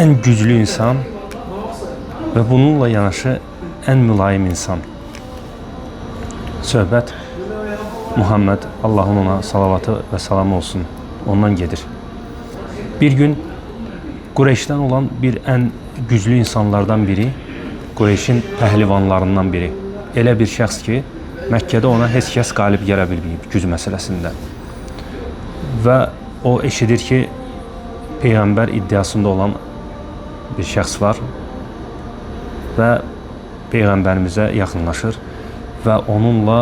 ən güclü insan və bununla yanaşı ən mülayim insan. Söhbət Muhammed, Allahın ona salavatı və salamı olsun, ondan gedir. Bir gün Qureyşdən olan bir ən güclü insanlardan biri, Qureyşin pəhlivanlarından biri. Elə bir şəxs ki, Məkkədə ona heç kəs qalib gələ bilməyib güc məsələsində. Və o eşidir ki, Peyğəmbər iddiasında olan bir şəxs var və Peyğəmbərimizə yaxınlaşır və onunla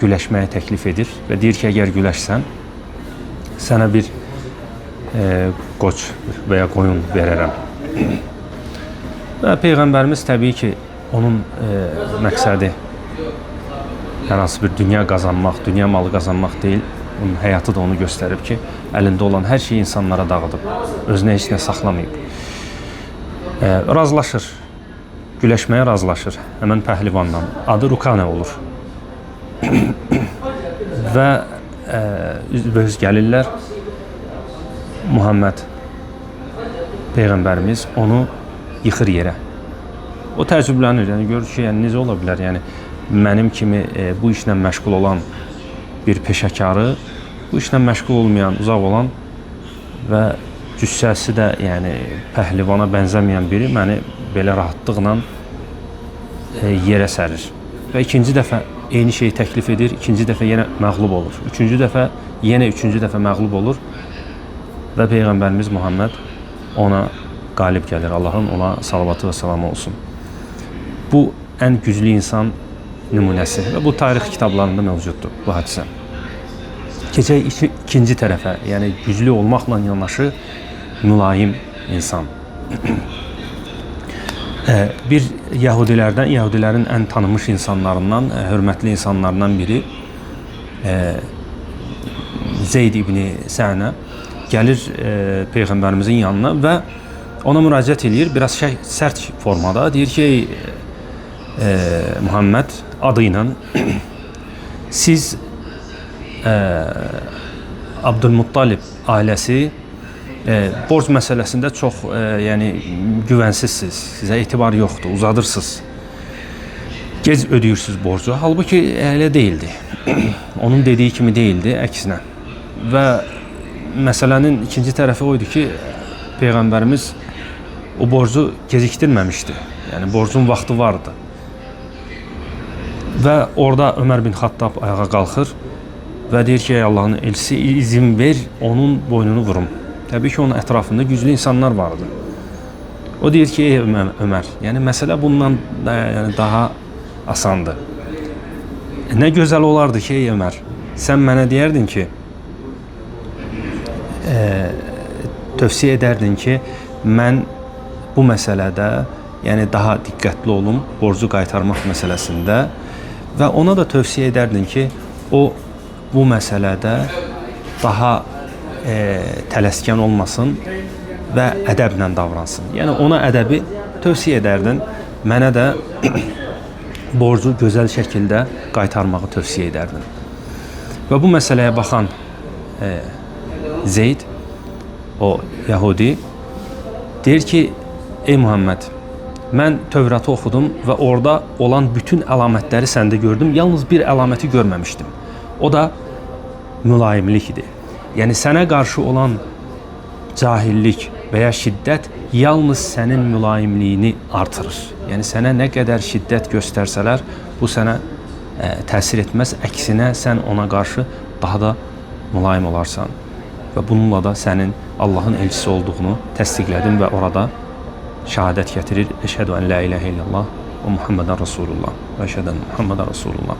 güləşməyə təklif edir və deyir ki, əgər güləşsən, sənə bir qoç və ya qoyun verərəm. Və Peyğəmbərimiz təbii ki, onun məqsədi hər hansı bir dünya qazanmaq, dünya malı qazanmaq deyil. Onun həyatı da onu göstərib ki, əlində olan hər şeyi insanlara dağıdıb, özünə heç nə saxlamayıb. Razılaşır, güləşməyə razılaşır həmən pəhlivanla. Adı Rukanə olur. Və üzbəüz gəlirlər. Muhammed Peyğəmbərimiz onu yıxır yerə. O təəccüblənir, yəni görür ki, yəni necə ola bilər? Yəni mənim kimi bu işlə məşğul olan bir peşəkarı, bu işlə məşğul olmayan, uzaq olan və cüssəsi də yəni pəhlivana bənzəməyən biri məni belə rahatlıqla yerə sərir. Və ikinci dəfə eyni şeyi təklif edir, ikinci dəfə yenə məğlub olur. Üçüncü dəfə, yenə üçüncü dəfə məğlub olur və Peyğəmbərimiz Muhammed ona qalib gəlir. Allahın ona salavatı və salamı olsun. Bu ən güclü insan nümunəsi və bu tarix kitablarında mövcuddur bu hadisə. Keçək ikinci tərəfə, yəni güclü olmaqla yanaşı mülayim insan. Bir Yahudilərin ən tanınmış insanlarından, hörmətli insanlarından biri Zeyd ibn Sənə gəlir Peyğəmbərimizin yanına və ona müraciət edir, biraz sərt formada. Deyir ki, Muhammed adı ilə siz Abdülmuttalib ailəsi borc məsələsində çox yəni güvənsizsiniz, sizə etibar yoxdur, uzadırsınız, gec ödəyirsiniz borcu. Halbuki elə deyildi. Onun dediyi kimi deyildi, əksinə. Və məsələnin ikinci tərəfi oydu ki, Peyğəmbərimiz o borcu gecikdirməmişdi. Yəni borcun vaxtı vardı. Və orada Ömər bin Xattab ayağa qalxır və deyir ki, ey Allahın elçisi, izin ver, onun boynunu vurum. Təbii ki, onun ətrafında güclü insanlar vardı. O deyir ki, ey Ömər, yəni məsələ bundan yəni, daha asandır. Nə gözəl olardı ki, ey Ömər, sən mənə deyərdin ki, tövsiyə edərdin ki, mən bu məsələdə yəni daha diqqətli olum borcu qaytarmaq məsələsində və ona da tövsiyə edərdin ki, o bu məsələdə daha tələskən olmasın və ədəblə davransın. Yəni ona ədəbi tövsiyə edərdin, mənə də borcu gözəl şəkildə qaytarmağı tövsiyə edərdin. Və bu məsələyə baxan Zeyd, o Yahudi, deyir ki, ey Muhammed, mən Tövratı oxudum və orada olan bütün əlamətləri səndə gördüm, yalnız bir əlaməti görməmişdim. O da mülayimlik idi. Yəni sənə qarşı olan cahillik və ya şiddət yalnız sənin mülayimliyini artırır. Yəni sənə nə qədər şiddət göstərsələr, bu sənə təsir etməz. Əksinə sən ona qarşı daha da mülayim olarsan və bununla da sənin Allahın elçisi olduğunu təsdiqlədin və orada şəhadət gətirir. Əşhədü ən la ilahə illallah və Muhammedən Rasulullah və əşhədən Muhammedən Rasulullah.